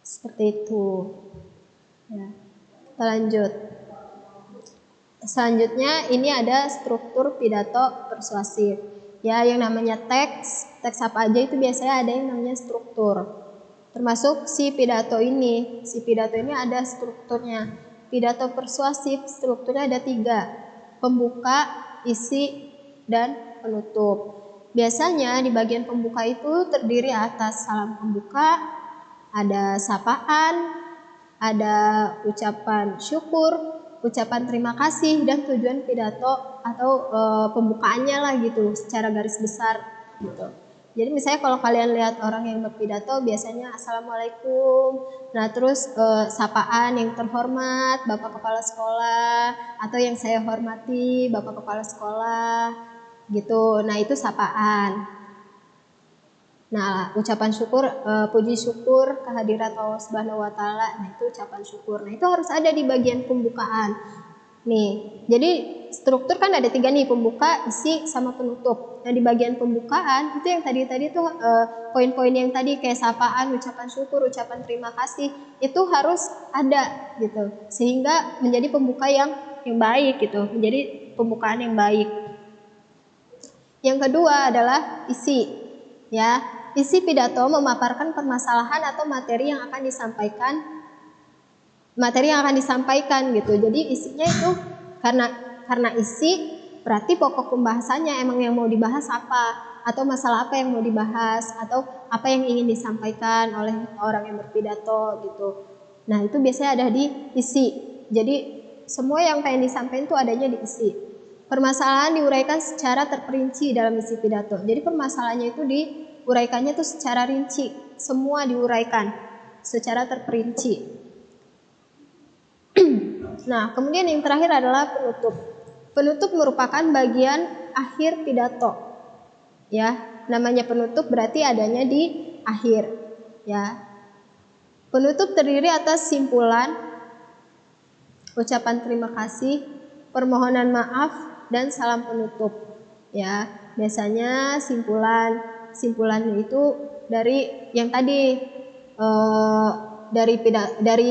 Seperti itu ya. Kita lanjut. Selanjutnya ini ada struktur pidato persuasif. Ya, yang namanya teks apa aja itu biasanya ada yang namanya struktur. Termasuk si pidato ini. Si pidato ini ada strukturnya. Pidato persuasif strukturnya ada 3. Pembuka, isi, dan penutup. Biasanya di bagian pembuka itu terdiri atas salam pembuka, ada sapaan, ada ucapan syukur, ucapan terima kasih, dan tujuan pidato atau pembukaannya lah gitu secara garis besar gitu. Jadi misalnya kalau kalian lihat orang yang berpidato biasanya assalamualaikum, nah terus sapaan yang terhormat Bapak Kepala Sekolah, atau yang saya hormati Bapak Kepala Sekolah gitu. Nah itu sapaan. Nah, ucapan syukur, puji syukur kehadirat Allah Subhanahu wa taala. Nah, itu ucapan syukur. Nah, itu harus ada di bagian pembukaan. Nih, jadi struktur kan ada 3 nih, pembuka, isi, sama penutup. Nah, di bagian pembukaan itu yang tadi tuh poin-poin yang tadi kayak sapaan, ucapan syukur, ucapan terima kasih, itu harus ada gitu. Sehingga menjadi pembuka yang baik gitu, menjadi pembukaan yang baik. Yang kedua adalah isi. Ya. Isi pidato memaparkan permasalahan atau materi yang akan disampaikan gitu. Jadi isinya itu karena isi berarti pokok pembahasannya emang yang mau dibahas apa, atau masalah apa yang mau dibahas, atau apa yang ingin disampaikan oleh orang yang berpidato gitu. Nah, itu biasanya ada di isi. Jadi semua yang pengen disampaikan itu adanya di isi. Permasalahan diuraikan secara terperinci dalam isi pidato. Jadi permasalahannya itu diuraikannya tuh secara rinci, semua diuraikan secara terperinci. Nah, kemudian yang terakhir adalah penutup. Penutup merupakan bagian akhir pidato. Ya, namanya penutup berarti adanya di akhir. Ya. Penutup terdiri atas simpulan, ucapan terima kasih, permohonan maaf, dan salam penutup. Ya, biasanya simpulan itu dari yang tadi dari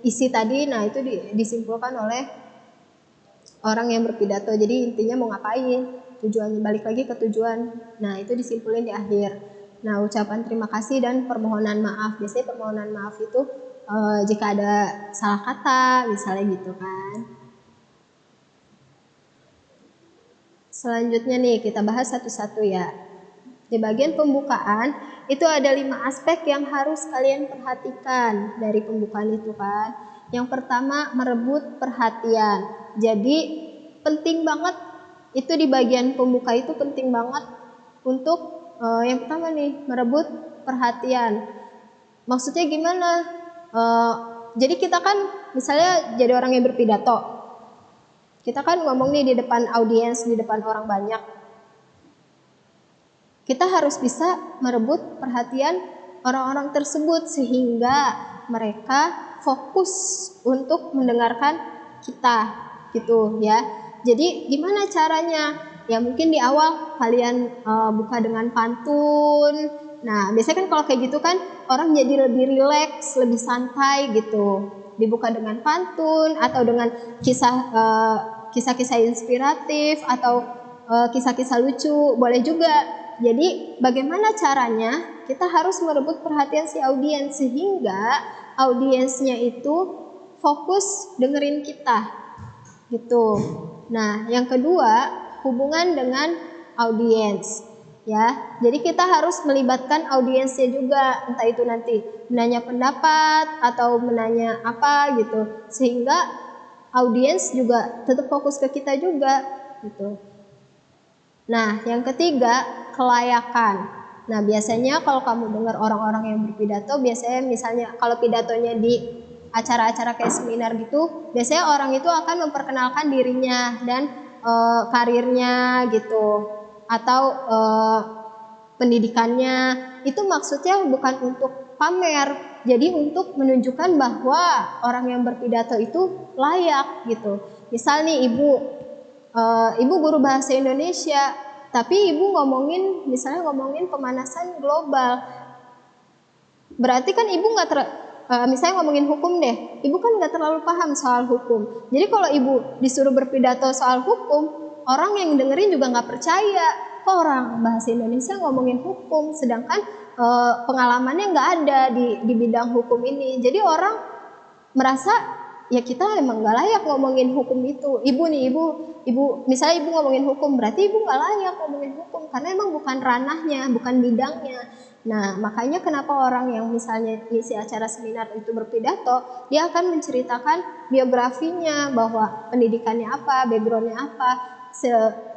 isi tadi. Nah itu disimpulkan oleh orang yang berpidato. Jadi intinya mau ngapain, tujuannya, balik lagi ke tujuan. Nah itu disimpulin di akhir. Nah ucapan terima kasih dan permohonan maaf. Biasanya permohonan maaf itu jika ada salah kata misalnya gitu kan. Selanjutnya nih kita bahas satu-satu ya. Di bagian pembukaan itu ada 5 aspek yang harus kalian perhatikan dari pembukaan itu kan. Yang pertama, merebut perhatian. Jadi penting banget itu di bagian pembuka itu penting banget untuk yang pertama nih, merebut perhatian. Maksudnya gimana? Jadi kita kan misalnya jadi orang yang berpidato. Kita kan ngomong nih di depan audiens, di depan orang banyak. kita harus bisa merebut perhatian orang-orang tersebut sehingga mereka fokus untuk mendengarkan kita gitu ya. Jadi gimana caranya? Ya mungkin di awal kalian buka dengan pantun. Nah biasanya kan kalau kayak gitu kan orang jadi lebih rileks, lebih santai gitu. Dibuka dengan pantun atau dengan kisah-kisah inspiratif atau kisah-kisah lucu, boleh juga. Jadi bagaimana caranya kita harus merebut perhatian si audiens sehingga audiensnya itu fokus dengerin kita gitu. Nah yang kedua, hubungan dengan audiens ya. Jadi kita harus melibatkan audiensnya juga, entah itu nanti menanya pendapat atau menanya apa gitu, sehingga audiens juga tetap fokus ke kita juga gitu. Nah yang ketiga, kelayakan. Nah biasanya kalau kamu dengar orang-orang yang berpidato, biasanya misalnya kalau pidatonya di acara-acara kayak seminar gitu, biasanya orang itu akan memperkenalkan dirinya dan karirnya gitu, atau pendidikannya. Itu maksudnya bukan untuk pamer, jadi untuk menunjukkan bahwa orang yang berpidato itu layak gitu. Misal nih ibu guru bahasa Indonesia, tapi ibu misalnya ngomongin pemanasan global, berarti kan ibu misalnya ngomongin hukum deh, ibu kan nggak terlalu paham soal hukum. Jadi kalau ibu disuruh berpidato soal hukum, orang yang dengerin juga nggak percaya, kok orang bahasa Indonesia ngomongin hukum, sedangkan pengalamannya nggak ada di bidang hukum ini. Jadi orang merasa ya kita emang nggak layak ngomongin hukum itu. Ibu misalnya ibu ngomongin hukum, berarti ibu nggak layak ngomongin hukum karena emang bukan ranahnya, bukan bidangnya. Nah makanya kenapa orang yang misalnya isi acara seminar itu berpidato, dia akan menceritakan biografinya, bahwa pendidikannya apa, backgroundnya apa,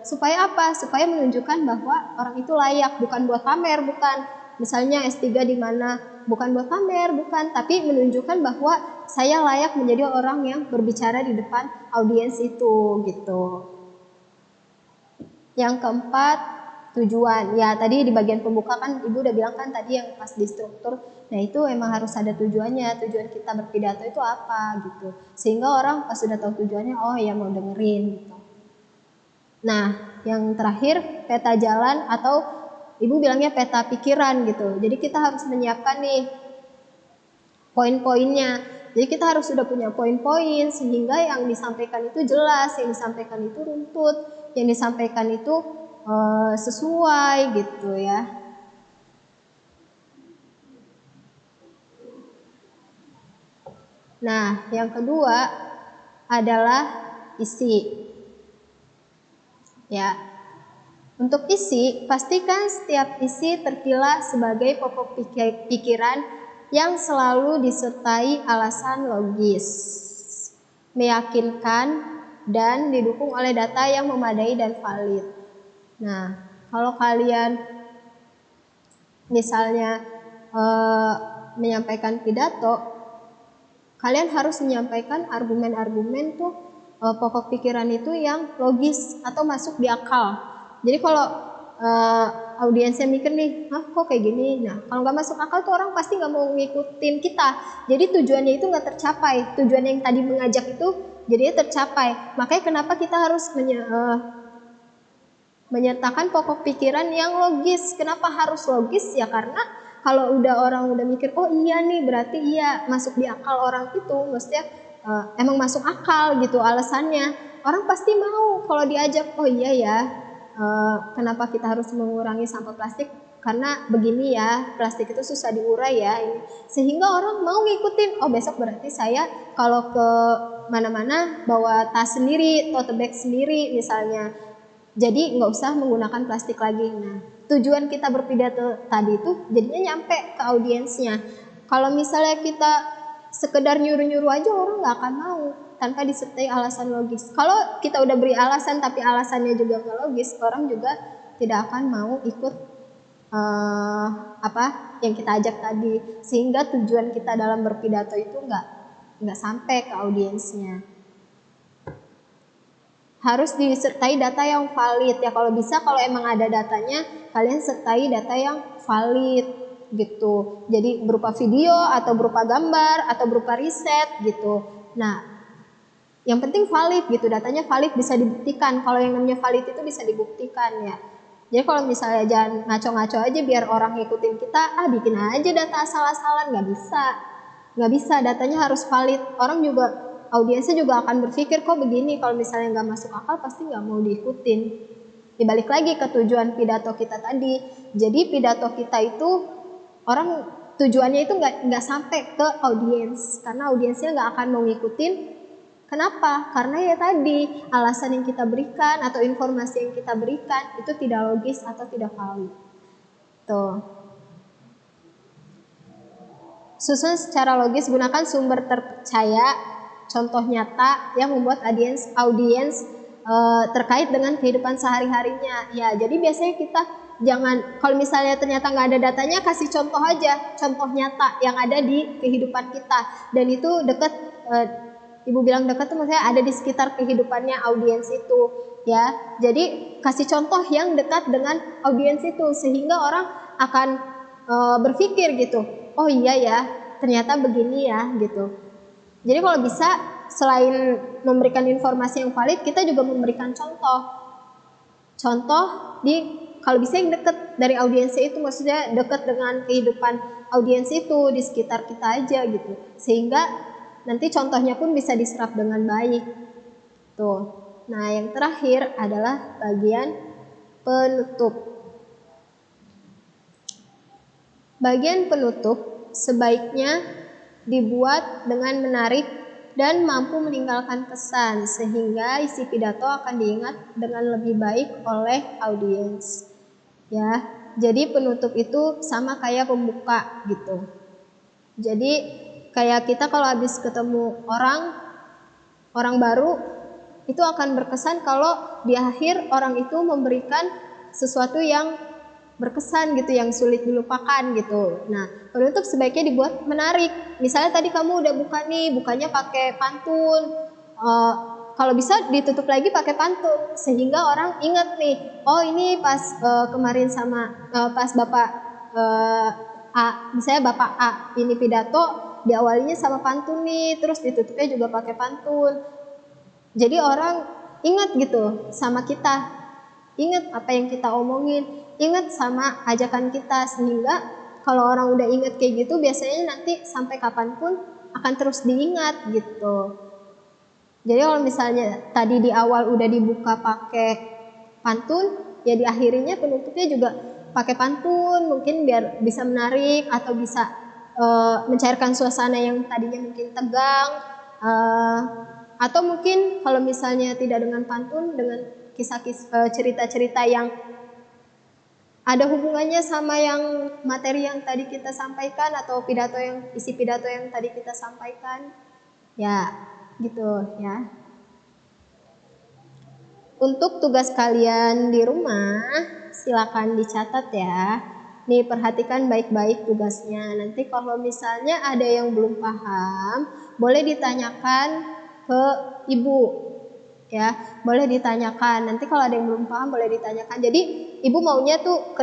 supaya apa? Supaya menunjukkan bahwa orang itu layak, bukan buat pamer, bukan. Misalnya S3 di mana, bukan buat pamer, bukan, tapi menunjukkan bahwa saya layak menjadi orang yang berbicara di depan audiens itu gitu. Yang keempat, tujuan. Ya tadi di bagian pembuka kan ibu udah bilang kan tadi yang pas di struktur. Nah itu emang harus ada tujuannya, tujuan kita berpidato itu apa gitu. Sehingga orang pas sudah tahu tujuannya, oh ya mau dengerin gitu. Nah yang terakhir, peta jalan atau ibu bilangnya peta pikiran gitu. Jadi kita harus menyiapkan nih poin-poinnya. Jadi kita harus sudah punya poin-poin sehingga yang disampaikan itu jelas, yang disampaikan itu runtut, yang disampaikan itu sesuai gitu ya. Nah, yang kedua adalah isi. Ya. Untuk isi, pastikan setiap isi terpilah sebagai pokok pikiran yang selalu disertai alasan logis, meyakinkan, dan didukung oleh data yang memadai dan valid. Nah, kalau kalian misalnya menyampaikan pidato, kalian harus menyampaikan argumen-argumen tuh pokok pikiran itu yang logis atau masuk di akal. Jadi kalau audiensnya mikir nih, kok kayak gini? Nah, kalau nggak masuk akal tuh orang pasti nggak mau ngikutin kita. Jadi tujuannya itu nggak tercapai. Tujuan yang tadi mengajak itu jadinya tercapai. Makanya kenapa kita harus menyertakan pokok pikiran yang logis. Kenapa harus logis? Ya karena kalau orang udah mikir, oh iya nih berarti iya masuk di akal orang itu, maksudnya emang masuk akal gitu alasannya. Orang pasti mau kalau diajak, oh iya ya. Kenapa kita harus mengurangi sampah plastik? Karena begini ya, plastik itu susah diurai ya, sehingga orang mau ngikutin. Oh besok berarti saya kalau ke mana-mana bawa tas sendiri, tote bag sendiri misalnya. Jadi nggak usah menggunakan plastik lagi. Nah, tujuan kita berpidato tadi itu jadinya nyampe ke audiensnya. Kalau misalnya kita sekedar nyuruh-nyuruh aja, orang nggak akan mau tanpa disertai alasan logis. Kalau kita udah beri alasan tapi alasannya juga nggak logis, orang juga tidak akan mau ikut apa yang kita ajak tadi, sehingga tujuan kita dalam berpidato itu nggak sampai ke audiensnya. harus disertai data yang valid ya. Kalau bisa, kalau emang ada datanya, kalian sertai data yang valid gitu. Jadi berupa video atau berupa gambar atau berupa riset gitu. Nah, yang penting valid gitu, datanya valid, bisa dibuktikan. Kalau yang namanya valid itu bisa dibuktikan ya. Jadi kalau misalnya jangan ngaco-ngaco aja biar orang ngikutin kita, bikin aja data asal-asalan, nggak bisa. Nggak bisa, datanya harus valid. Orang juga, audiensnya juga akan berpikir kok begini, kalau misalnya nggak masuk akal pasti nggak mau diikutin. Dibalik lagi ke tujuan pidato kita tadi. Jadi pidato kita itu orang tujuannya itu nggak sampai ke audiens, karena audiensnya nggak akan mau ngikutin. Kenapa? Karena ya tadi alasan yang kita berikan atau informasi yang kita berikan itu tidak logis atau tidak valid. Tuh. Susun secara logis, gunakan sumber terpercaya, contoh nyata yang membuat audiens terkait dengan kehidupan sehari-harinya. Ya, jadi biasanya kita jangan, kalau misalnya ternyata nggak ada datanya, kasih contoh aja, contoh nyata yang ada di kehidupan kita. Dan itu dekat, Ibu bilang dekat tuh maksudnya ada di sekitar kehidupannya audiens itu ya. Jadi kasih contoh yang dekat dengan audiens itu sehingga orang akan berpikir gitu. Oh iya ya, ternyata begini ya gitu. Jadi kalau bisa selain memberikan informasi yang valid, kita juga memberikan contoh. Contoh kalau bisa yang dekat dari audiens itu, maksudnya dekat dengan kehidupan audiens itu di sekitar kita aja gitu. Sehingga nanti contohnya pun bisa diserap dengan baik. Tuh. Nah, yang terakhir adalah bagian penutup. Bagian penutup sebaiknya dibuat dengan menarik dan mampu meninggalkan kesan sehingga isi pidato akan diingat dengan lebih baik oleh audiens. Ya, jadi penutup itu sama kayak pembuka gitu. Jadi kayak kita kalau habis ketemu orang baru, itu akan berkesan kalau di akhir orang itu memberikan sesuatu yang berkesan gitu, yang sulit dilupakan gitu. Nah, penutup sebaiknya dibuat menarik. Misalnya tadi kamu udah buka nih, bukanya pakai pantun. Kalau bisa ditutup lagi pakai pantun, sehingga orang ingat nih, oh ini pas kemarin pas Bapak A, misalnya Bapak A ini pidato, diawalinya sama pantun nih, terus ditutupnya juga pakai pantun. Jadi orang ingat gitu sama kita, ingat apa yang kita omongin, ingat sama ajakan kita, sehingga kalau orang udah ingat kayak gitu, biasanya nanti sampai kapanpun akan terus diingat gitu. Jadi kalau misalnya tadi di awal udah dibuka pakai pantun, ya di akhirnya penutupnya juga pakai pantun, mungkin biar bisa menarik atau bisa mencairkan suasana yang tadinya mungkin tegang, atau mungkin kalau misalnya tidak dengan pantun, dengan kisah-kisah cerita-cerita yang ada hubungannya sama yang materi yang tadi kita sampaikan atau isi pidato yang tadi kita sampaikan, ya gitu ya. Untuk tugas kalian di rumah silakan dicatat ya. Nih, perhatikan baik-baik tugasnya. Nanti kalau misalnya ada yang belum paham, boleh ditanyakan ke ibu. Ya, boleh ditanyakan. Nanti kalau ada yang belum paham boleh ditanyakan. Jadi, ibu maunya tuh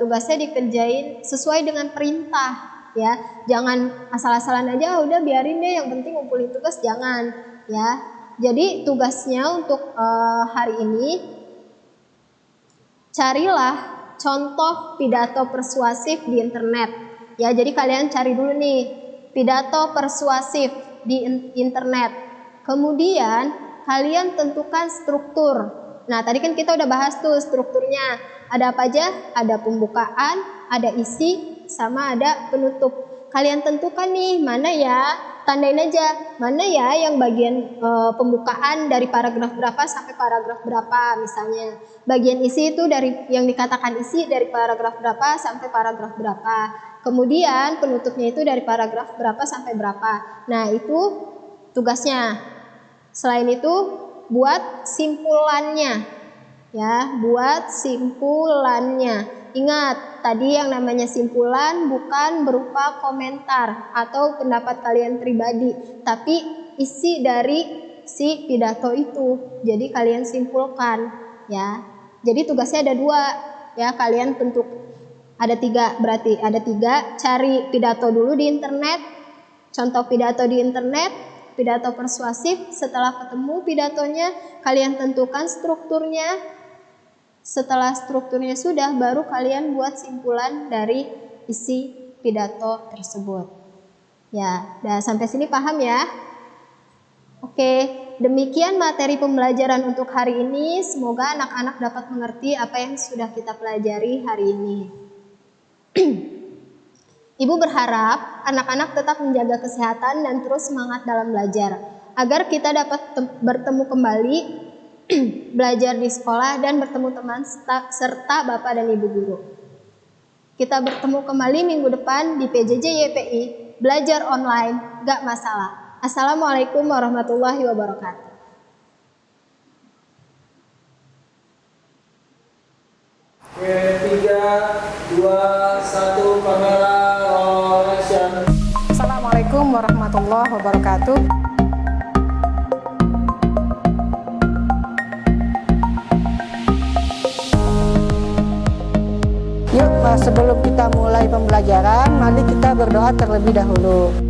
tugasnya dikerjain sesuai dengan perintah, ya. Jangan asal-asalan aja, udah biarin deh, yang penting ngumpulin tugas, jangan, ya. Jadi, tugasnya untuk hari ini, carilah contoh pidato persuasif di internet. Ya, jadi kalian cari dulu nih pidato persuasif di internet. Kemudian kalian tentukan struktur. Nah, tadi kan kita udah bahas tuh strukturnya. Ada apa aja? Ada pembukaan, ada isi, sama ada penutup. Kalian tentukan nih mana ya, tandain aja mana ya yang bagian pembukaan dari paragraf berapa sampai paragraf berapa misalnya. Bagian isi itu dari yang dikatakan isi dari paragraf berapa sampai paragraf berapa. Kemudian penutupnya itu dari paragraf berapa sampai berapa. Nah, itu tugasnya. Selain itu buat simpulannya. Ya, buat simpulannya. Ingat, tadi yang namanya simpulan bukan berupa komentar atau pendapat kalian pribadi, tapi isi dari si pidato itu. Jadi kalian simpulkan ya. Jadi tugasnya ada 2 ya, kalian bentuk ada 3, berarti ada 3. Cari pidato dulu di internet, contoh pidato di internet, pidato persuasif. Setelah ketemu pidatonya, kalian tentukan strukturnya. Setelah strukturnya sudah, baru kalian buat simpulan dari isi pidato tersebut. Ya, udah sampai sini paham ya? Oke, demikian materi pembelajaran untuk hari ini. Semoga anak-anak dapat mengerti apa yang sudah kita pelajari hari ini. Ibu berharap anak-anak tetap menjaga kesehatan dan terus semangat dalam belajar, agar kita dapat bertemu kembali belajar di sekolah dan bertemu teman serta Bapak dan Ibu guru. Kita bertemu kembali minggu depan di PJJ YPI, belajar online, gak masalah. Assalamualaikum warahmatullahi wabarakatuh. Oke, 3, 2, 1, kamera, roll action. Assalamualaikum warahmatullahi wabarakatuh. Yuk, sebelum kita mulai pembelajaran, mari kita berdoa terlebih dahulu.